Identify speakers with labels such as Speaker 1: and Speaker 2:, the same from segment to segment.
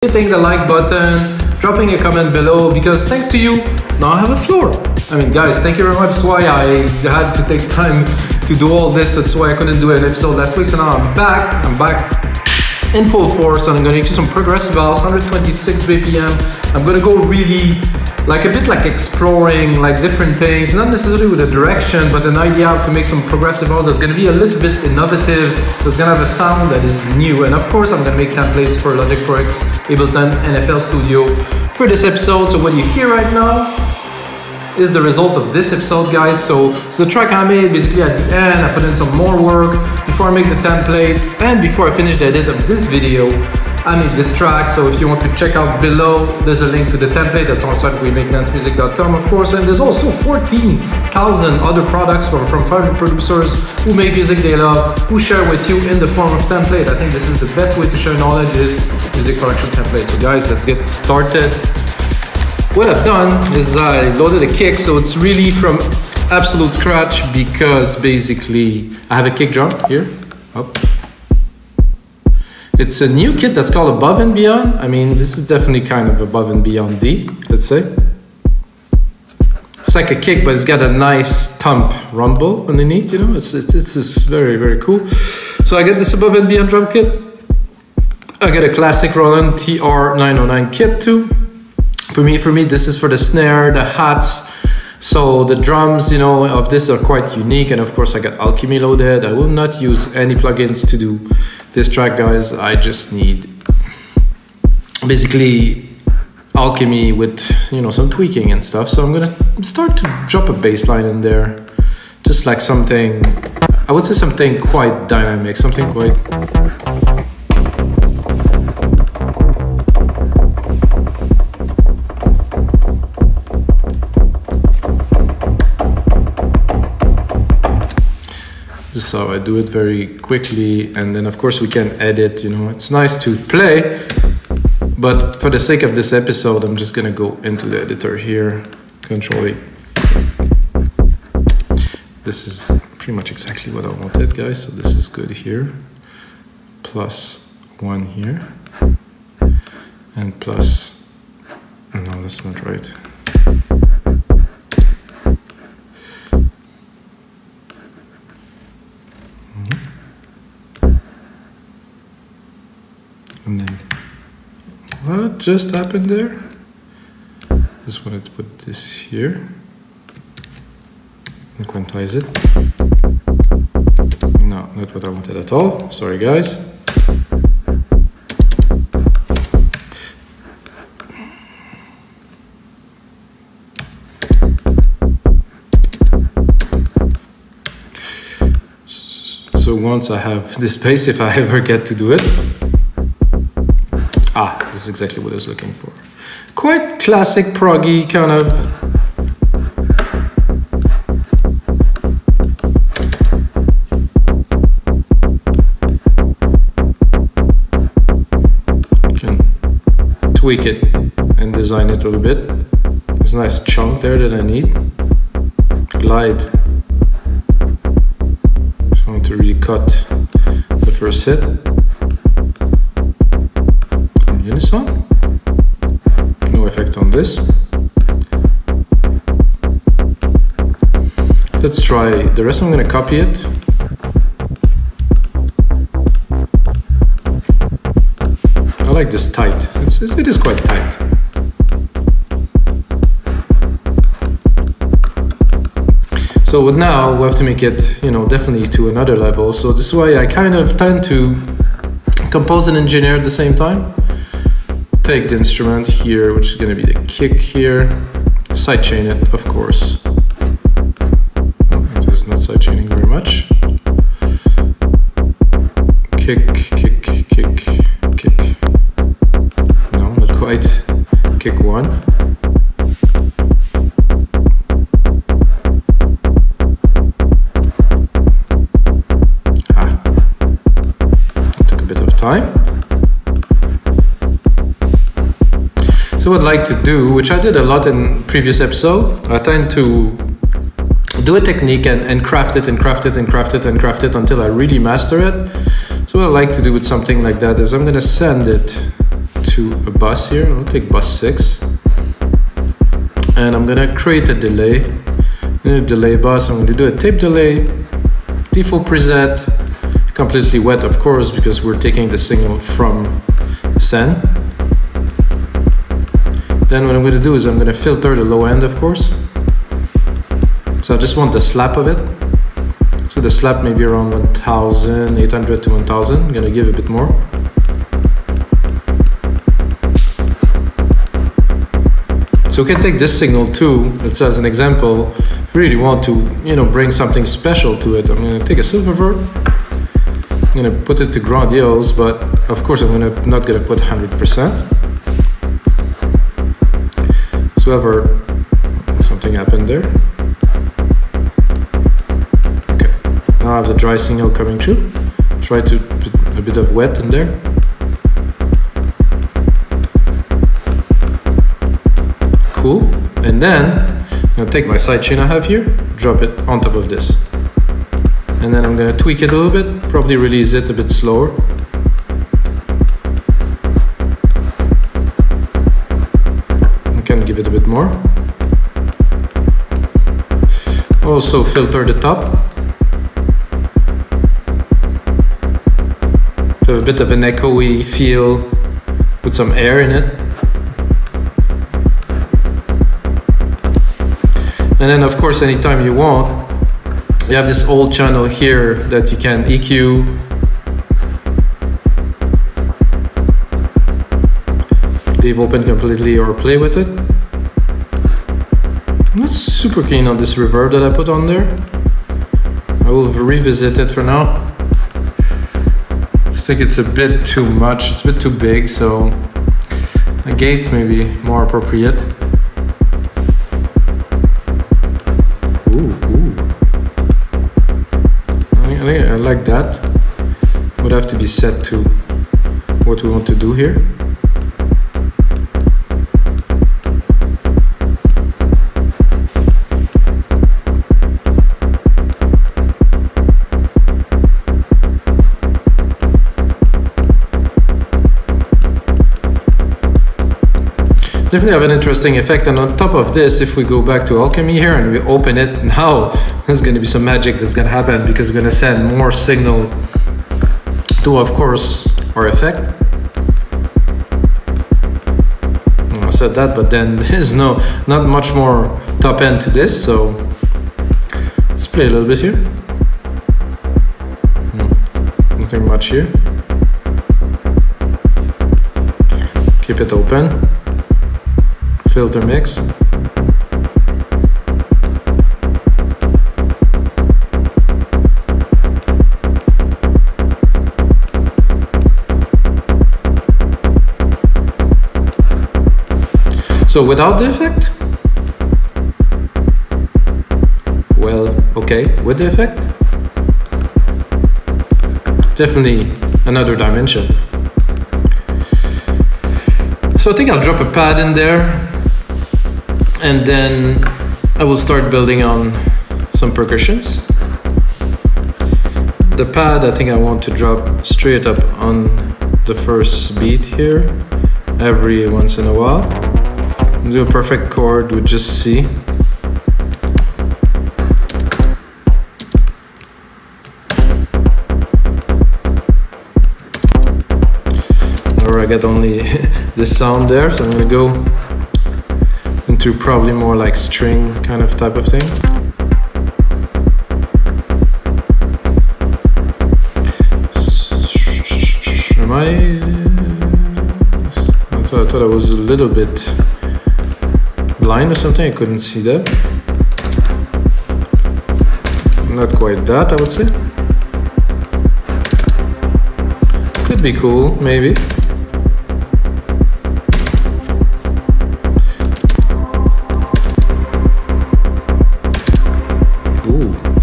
Speaker 1: hitting the like button, dropping a comment below, because thanks to you, now I have a floor. I mean, guys, thank you very much. That's why I had to take time to do all this. That's why I couldn't do an episode last week. So now I'm back in full force, and I'm gonna use some progressive valves, 126 BPM. I'm gonna go really like a bit like exploring like different things, not necessarily with a direction, but an idea how to make some progressive valves that's gonna be a little bit innovative, that's gonna have a sound that is new. And of course, I'm gonna make templates for Logic Pro X, Ableton, and FL Studio for this episode. So what you hear right now is the result of this episode, guys. So it's the track I made basically at the end. I put in some more work before I make the template, and before I finish the edit of this video, I made this track. So if you want to check out below, there's a link to the template. That's on site wemakedancemusic.com, of course. And there's also 14,000 other products from private producers who make music they love, who share with you in the form of template. I think this is the best way to share knowledge, is music production template. So guys, let's get started. What I've done is I loaded a kick, so it's really from absolute scratch, because basically I have a kick drum here. Oh. It's a new kit that's called Above and Beyond. I mean, this is definitely kind of above and beyond D, let's say. It's like a kick, but it's got a nice thump rumble underneath, you know? It's just very, very cool. So I get this Above and Beyond drum kit. I get a classic Roland TR909 kit too. For me, this is for the snare, the hats. So the drums, you know, of this are quite unique. And of course, I got Alchemy loaded. I will not use any plugins to do this track, guys. I just need basically Alchemy with, you know, some tweaking and stuff. So I'm gonna start to drop a bass line in there. Just like something, I would say something quite dynamic, something quite... This is how I do it, very quickly, and then of course we can edit, you know. It's nice to play, but for the sake of this episode, I'm just gonna go into the editor here, Control 8. This is pretty much exactly what I wanted, guys, so this is good here. +1 here, and plus, no, that's not right. And then, what just happened there? Just wanted to put this here and quantize it. No, not what I wanted at all. Sorry, guys. So once I have this bass, if I ever get to do it, this is exactly what I was looking for. Quite classic proggy kind of. You can tweak it and design it a little bit. There's a nice chunk there that I need. Glide. Just want to really cut the first hit. Unison. No effect on this. Let's try the rest. I'm going to copy it. I like this tight. It is quite tight. So now we have to make it, you know, definitely to another level. So this is why I kind of tend to compose and engineer at the same time. Take the instrument here, which is going to be the kick here, sidechain it, of course. It is not sidechaining very much. Kick, kick, kick, kick. No, not quite. Kick 1. Took a bit of time. So what I'd like to do, which I did a lot in previous episode, I tend to do a technique and craft it and craft it and craft it and craft it until I really master it. So what I like to do with something like that is I'm going to send it to a bus here. I'll take bus 6. And I'm gonna create a delay. In a delay bus, I'm gonna do a tape delay, default preset, completely wet of course, because we're taking the signal from send. Then what I'm gonna do is I'm gonna filter the low end of course. So I just want the slap of it. So the slap may be around 1,800 to 1,000. I'm gonna give a bit more. So we can take this signal too. It's as an example. If we really want to, bring something special to it, I'm gonna take a silververt. I'm gonna put it to grandiose, but of course I'm not gonna put 100%. So however, something happened there. Okay, now I have the dry signal coming through. Try to put a bit of wet in there. Cool. And then I'm gonna take my sidechain I have here, drop it on top of this. And then I'm gonna tweak it a little bit, probably release it a bit slower. I can give it a bit more. Also filter the top. So a bit of an echoey feel with some air in it. And then of course, anytime you want, you have this old channel here that you can EQ. Leave open completely or play with it. I'm not super keen on this reverb that I put on there. I will revisit it for now. I think it's a bit too much, it's a bit too big, so a gate may be more appropriate. I like that. Would have to be set to what we want to do here. Definitely have an interesting effect, and on top of this, if we go back to Alchemy here and we open it, now there's going to be some magic that's going to happen, because we're going to send more signal to, of course, our effect. I said that, but then there's not much more top end to this, so let's play a little bit here. Nothing much here. Keep it open. Filter mix. So without the effect? Well, okay, with the effect? Definitely another dimension. So I think I'll drop a pad in there. And then I will start building on some percussions. The pad, I think I want to drop straight up on the first beat here, every once in a while. Do a perfect chord with just C. Or I get only this sound there, so I'm gonna go into probably more like string kind of type of thing. I thought I was a little bit blind or something, I couldn't see that. Not quite that, I would say. Could be cool, maybe.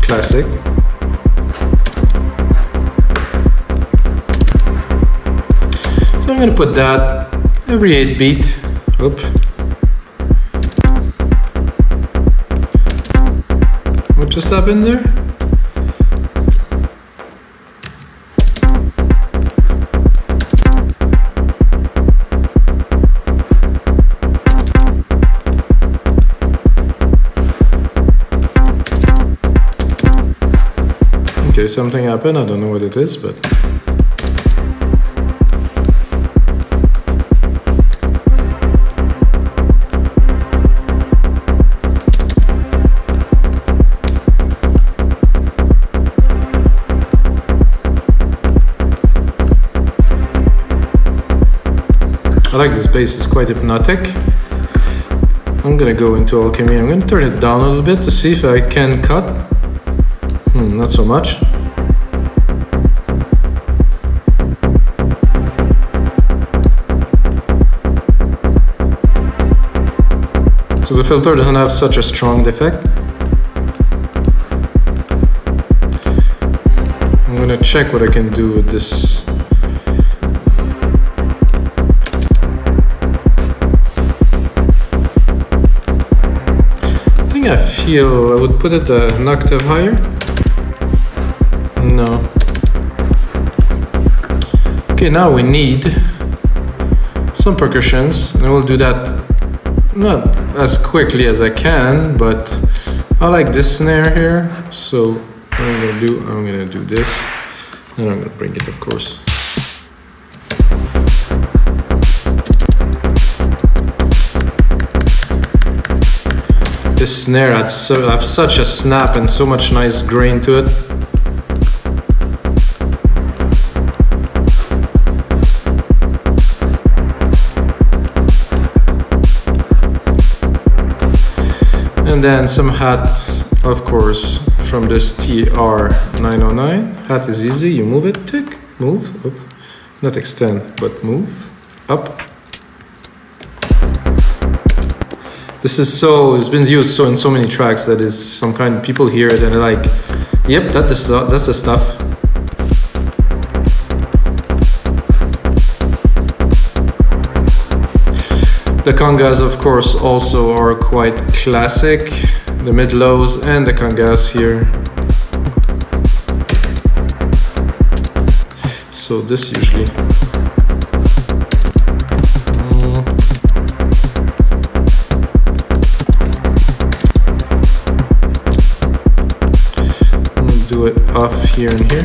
Speaker 1: Classic. So I'm going to put that every 8 beat. Oop. What just happened there? Okay, something happened. I don't know what it is, but. I like this bass, it's quite hypnotic. I'm gonna go into alchemy. I'm gonna turn it down a little bit to see if I can cut. Not so much. So the filter doesn't have such a strong effect. I'm gonna check what I can do with this. I feel I would put it an octave higher. No. Okay, now we need some percussions, and we'll do that not as quickly as I can, but I like this snare here. So what I'm gonna do this, and I'm gonna bring it, of course. This snare has such a snap and so much nice grain to it. And then some hat, of course, from this TR909. Hat is easy, you move it, tick, move, up. Not extend, but move, up. This is it's been used in so many tracks that is some kind, people hear it and they're like, yep, that's the stuff. The congas, of course, also are quite classic. The mid-lows and the congas here. So this usually. Do it off here and here.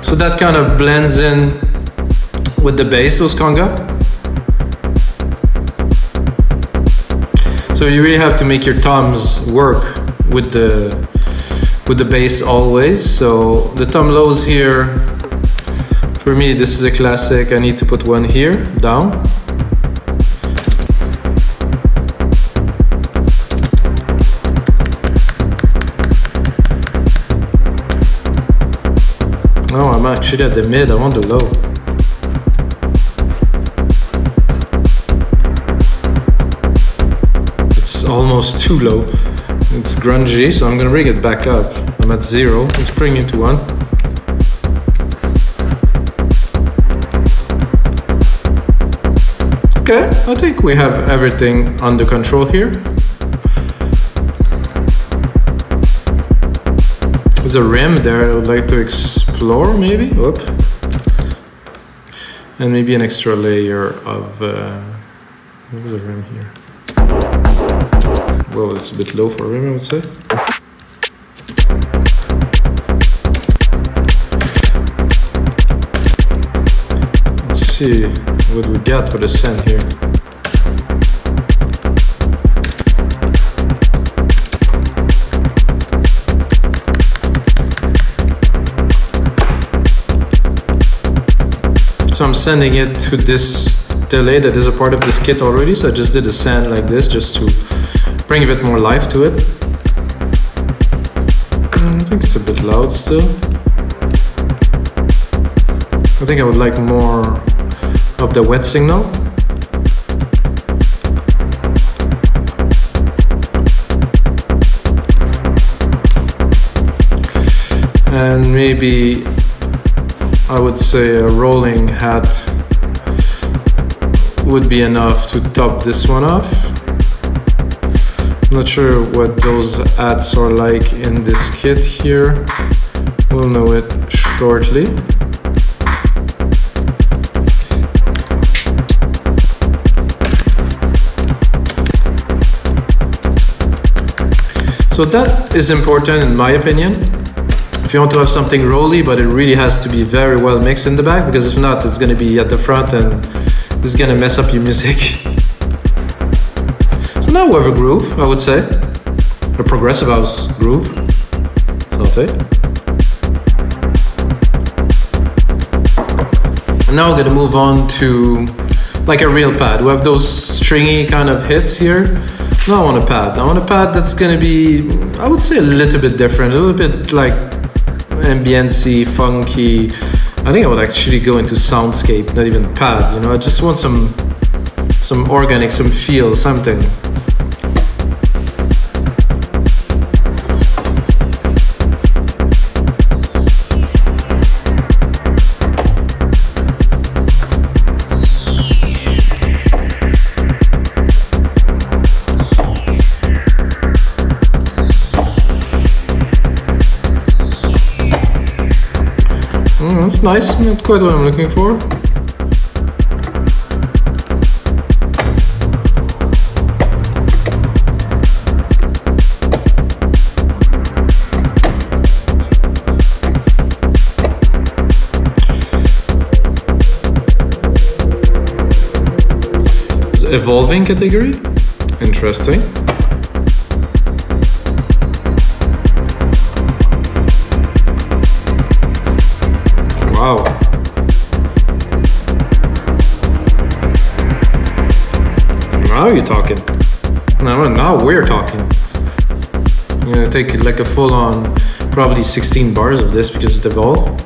Speaker 1: So that kind of blends in with the bass, those conga. So you really have to make your toms work with the bass always. So the tom lows here, for me this is a classic. I need to put one here, down. No, I'm actually at the mid, I want the low. It's almost too low. It's grungy, so I'm gonna bring it back up. I'm at 0, let's bring it to 1. Okay, I think we have everything under control here. There's a rim there I would like to explore, maybe. Whoop. And maybe an extra layer of. What was the rim here? Well, it's a bit low for a rim, I would say. Let's see what we got for the send here. So I'm sending it to this delay that is a part of this kit already. So I just did a send like this just to bring a bit more life to it. I think it's a bit loud still. I think I would like more of the wet signal. And maybe I would say a rolling hat would be enough to top this one off. I'm not sure what those hats are like in this kit here. We'll know it shortly. So that is important in my opinion. If you want to have something rolly, but it really has to be very well mixed in the back, because if not, it's gonna be at the front and it's gonna mess up your music. So now we have a groove, I would say. A progressive house groove. Something. And now we're gonna move on to like a real pad. We have those stringy kind of hits here. Now I want a pad. I want a pad that's gonna be, I would say, a little bit different, a little bit like ambience-y, funky. I think I would actually go into soundscape, not even pad, you know. I just want some organic, some feel, something. That's nice, not quite what I'm looking for. It's evolving category, interesting. Wow. Now you're talking. Now we're talking. I'm gonna take like a full on, probably 16 bars of this because it's evolved.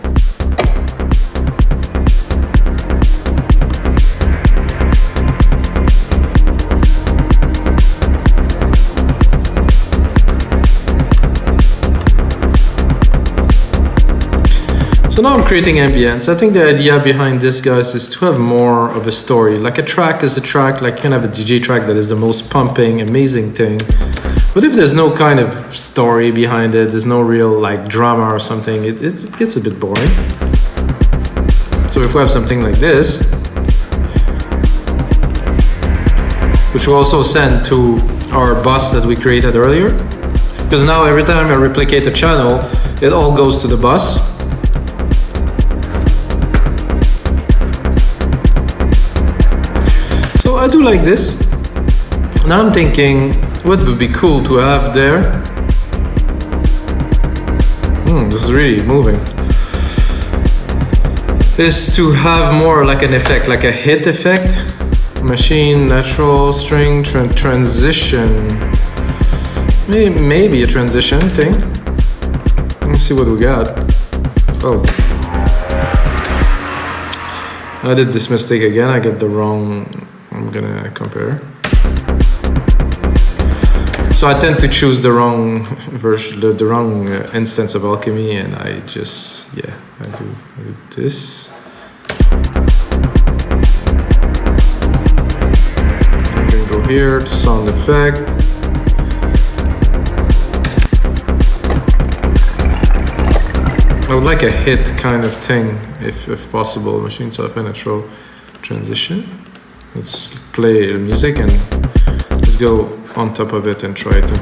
Speaker 1: So now I'm creating ambience. I think the idea behind this, guys, is to have more of a story. Like a track is a track, like you can have a DJ track that is the most pumping, amazing thing. But if there's no kind of story behind it, there's no real like drama or something, it gets a bit boring. So if we have something like this, which we'll also send to our bus that we created earlier, because now every time I replicate a channel, it all goes to the bus. I do like this. Now I'm thinking, what would be cool to have there? This is really moving. Is to have more like an effect, like a hit effect. Machine, natural, string, transition. Maybe a transition thing. Let's see what we got. Oh. I did this mistake again. I got the wrong. I'm gonna compare. So I tend to choose the wrong version, the wrong instance of alchemy, and I just, yeah, I do this. I'm gonna go here to sound effect. I would like a hit kind of thing, if possible. Machine self-natural transition. Let's play the music and let's go on top of it and try to.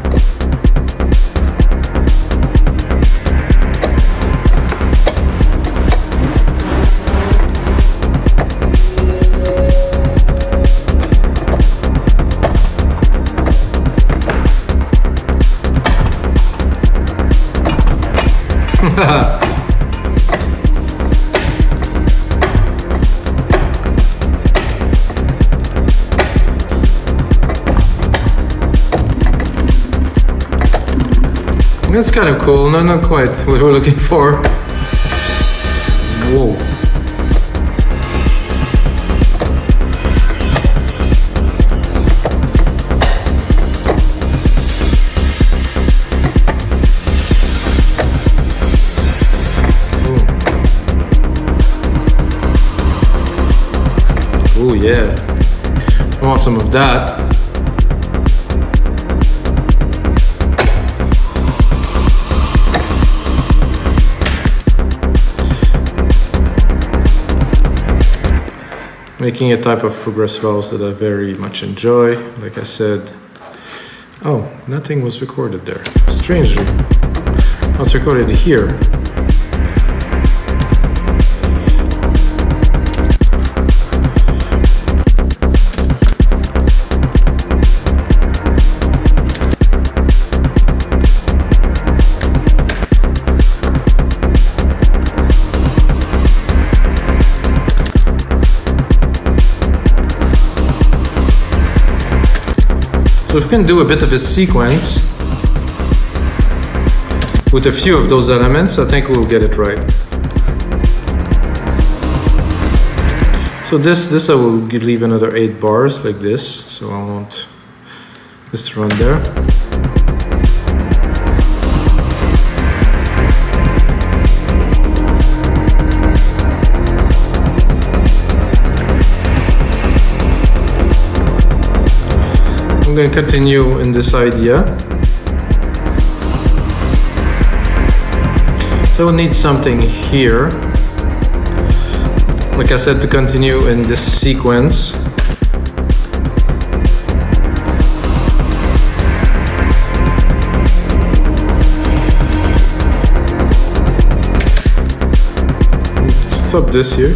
Speaker 1: That's kind of cool. No, not quite what we're looking for. Whoa. Oh yeah. I want some of that. Making a type of progressive house that I very much enjoy. Like I said, Oh, nothing was recorded there. Strangely. It's recorded here. So if we can do a bit of a sequence with a few of those elements, I think we'll get it right. So this I will leave another 8 bars like this, so I want this to run there. I'm going to continue in this idea. So we'll need something here. Like I said, to continue in this sequence. Stop this here.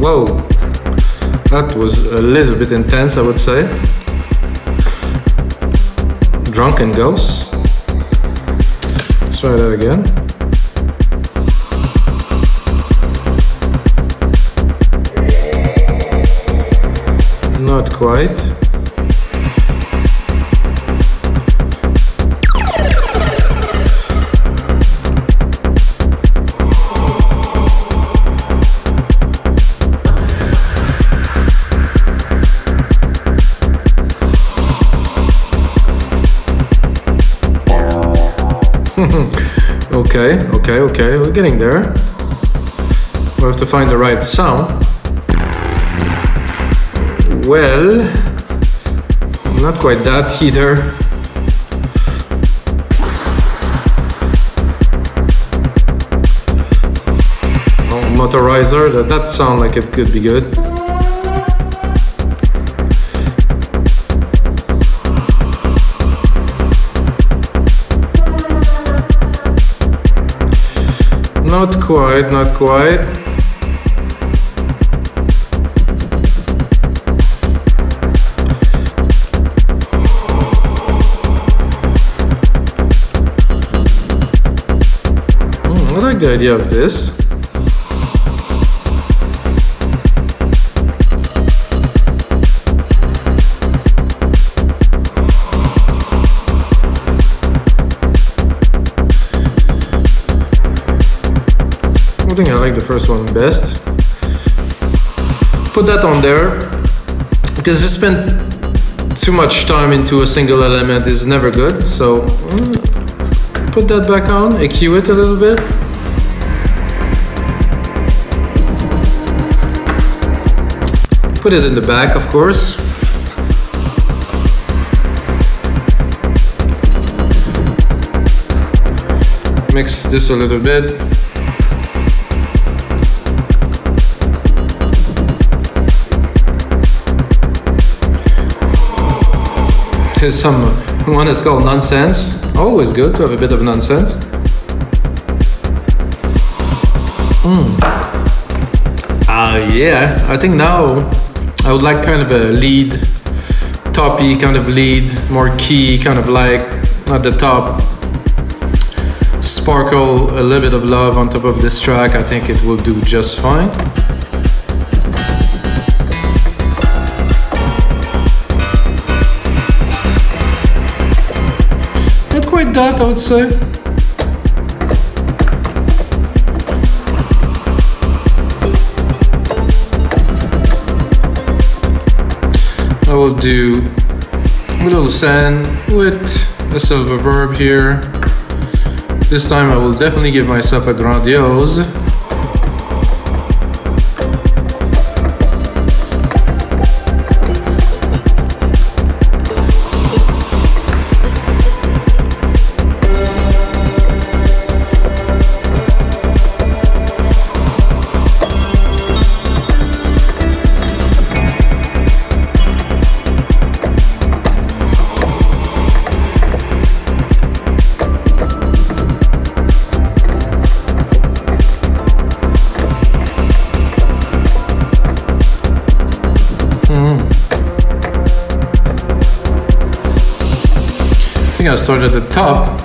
Speaker 1: Whoa, that was a little bit intense, I would say. Drunken Ghost. Let's try that again. Not quite. Okay, we're getting there. We have to find the right sound. Well, not quite that either. Oh, motorizer, that sounds like it could be good. Not quite, not quite. I like the idea of this. I think I like the first one best. Put that on there, because if you spend too much time into a single element is never good. So put that back on, EQ it a little bit. Put it in the back, of course. Mix this a little bit. Here's one that's called Nonsense. Always good to have a bit of nonsense. Yeah, I think now I would like kind of a lead, toppy kind of lead, more key, kind of like at the top. Sparkle a little bit of love on top of this track. I think it will do just fine. Quite that, I would say. I will do a little sand with a silver verb here. This time I will definitely give myself a grandiose. think I'll start at the top.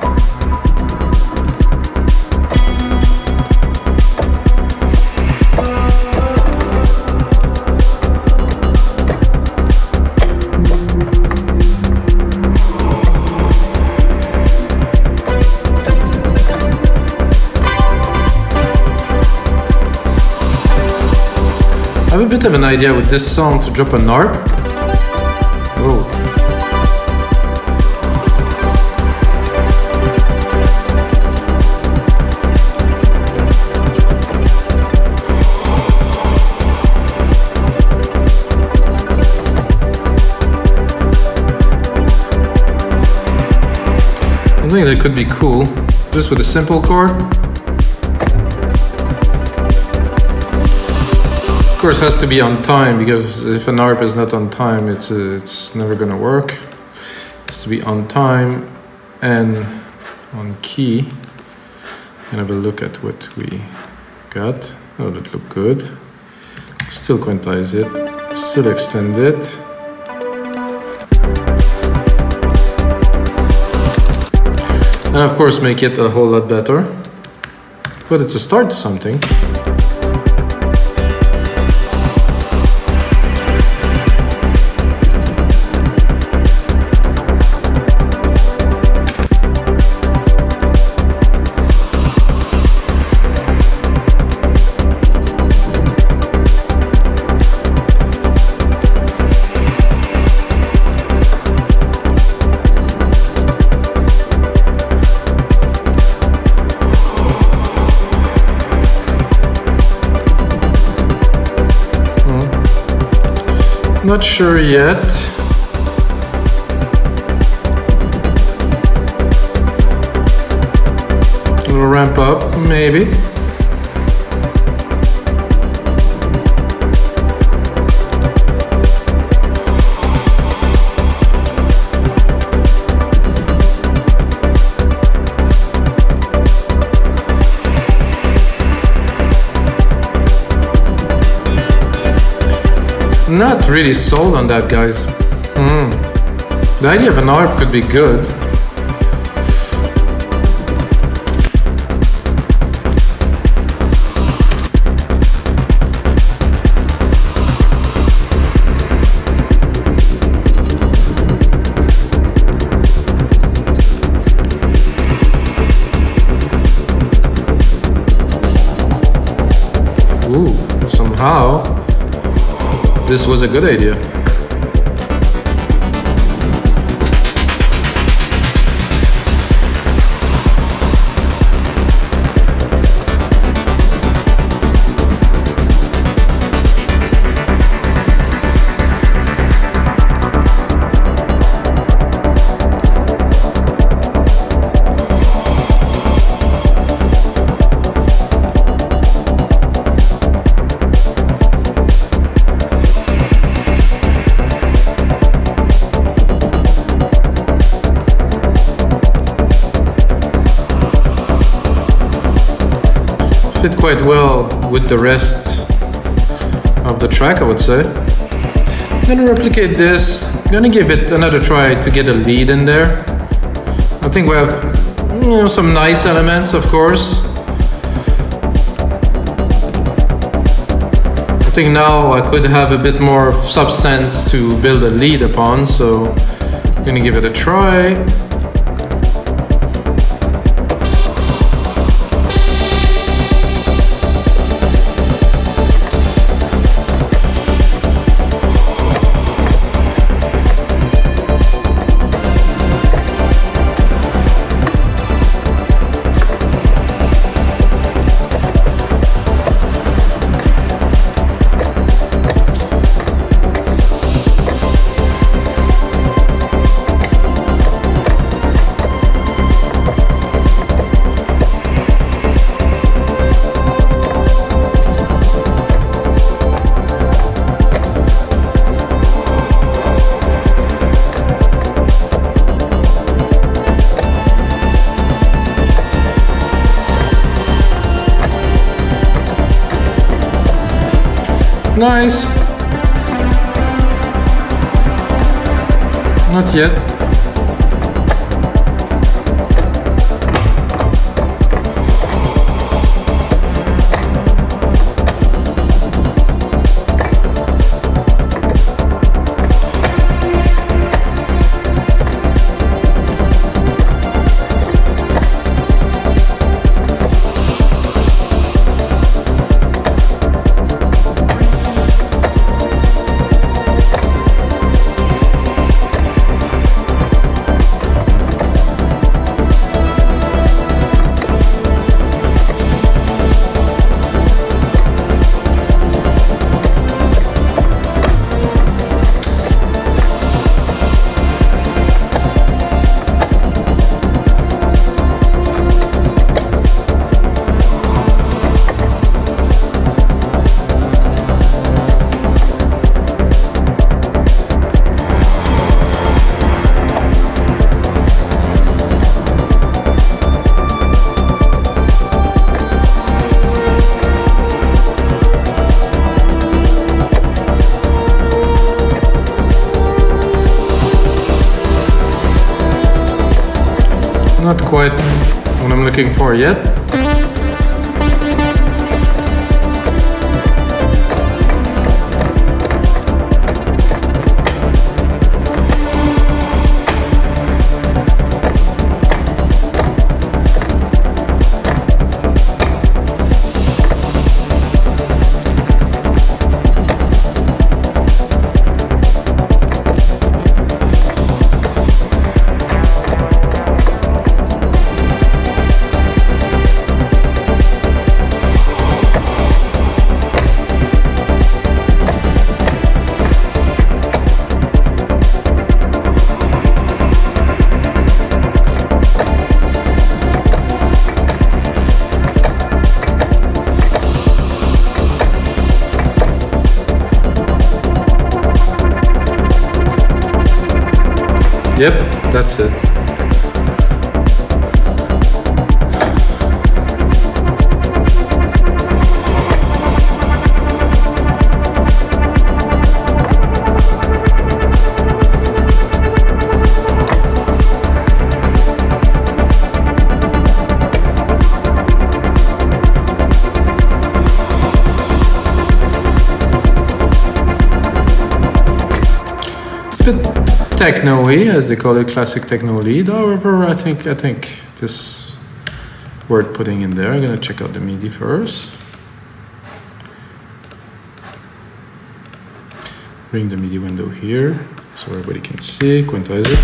Speaker 1: I have a bit of an idea with this song to drop an arp. Whoa. I think that could be cool, just with a simple chord. Of course, has to be on time, because if an arp is not on time, it's never gonna work. It has to be on time and on key. And have a look at what we got. Oh, that looked good. Still quantize it. Still extend it. And of course, make it a whole lot better. But it's a start to something. Not sure yet. A little ramp up, maybe. Not really sold on that, guys. The idea of an arp could be good. Ooh, somehow this was a good idea. Fit quite well with the rest of the track, I would say. I'm gonna replicate this. I'm gonna give it another try to get a lead in there. I think we have, some nice elements, of course. I think now I could have a bit more substance to build a lead upon, so I'm gonna give it a try. Nice. Not yet. Not quite what I'm looking for yet. Yep, that's it. It's a bit techno-y, as they call it, classic techno lead. However, I think this worth putting in there. I'm gonna check out the MIDI first. Bring the MIDI window here so everybody can see. Quantize it.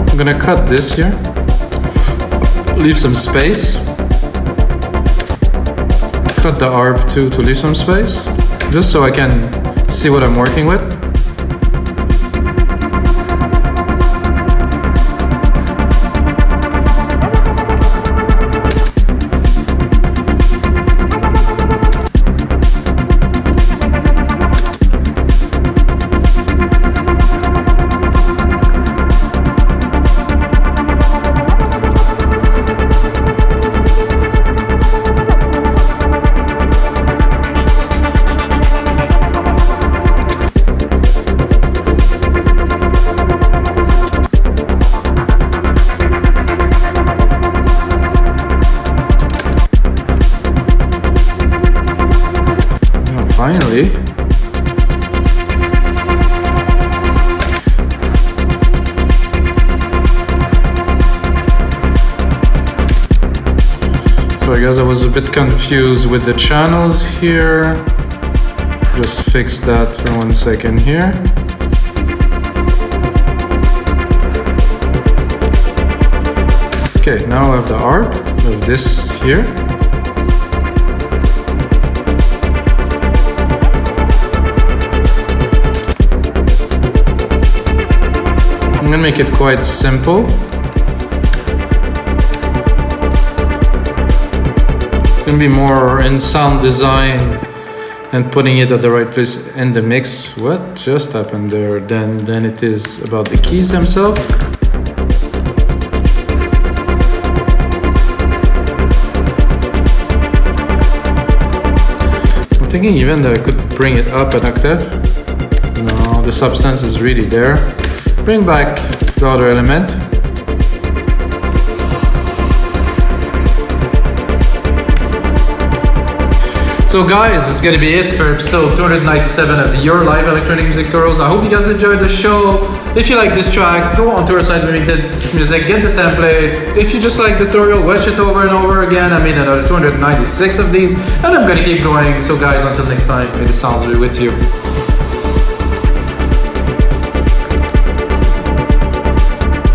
Speaker 1: I'm gonna cut this here, leave some space, cut the ARP too to leave some space, just so I can see what I'm working with. Finally, so I guess I was a bit confused with the channels here. Just fix that for 1 second here. Okay, now I have the ARP of this here. I'm gonna make it quite simple. It's gonna be more in sound design and putting it at the right place in the mix. What just happened there? Then it is about the keys themselves. I'm thinking even that I could bring it up an octave. No, the substance is really there. Bring back the other element. So guys, it's gonna be it for episode 297 of your live electronic music tutorials. I hope you guys enjoyed the show. If you like this track, go onto our site to make this music, get the template. If you just like the tutorial, watch it over and over again. I made another 296 of these, and I'm gonna keep going. So guys, until next time, may the sounds be with you.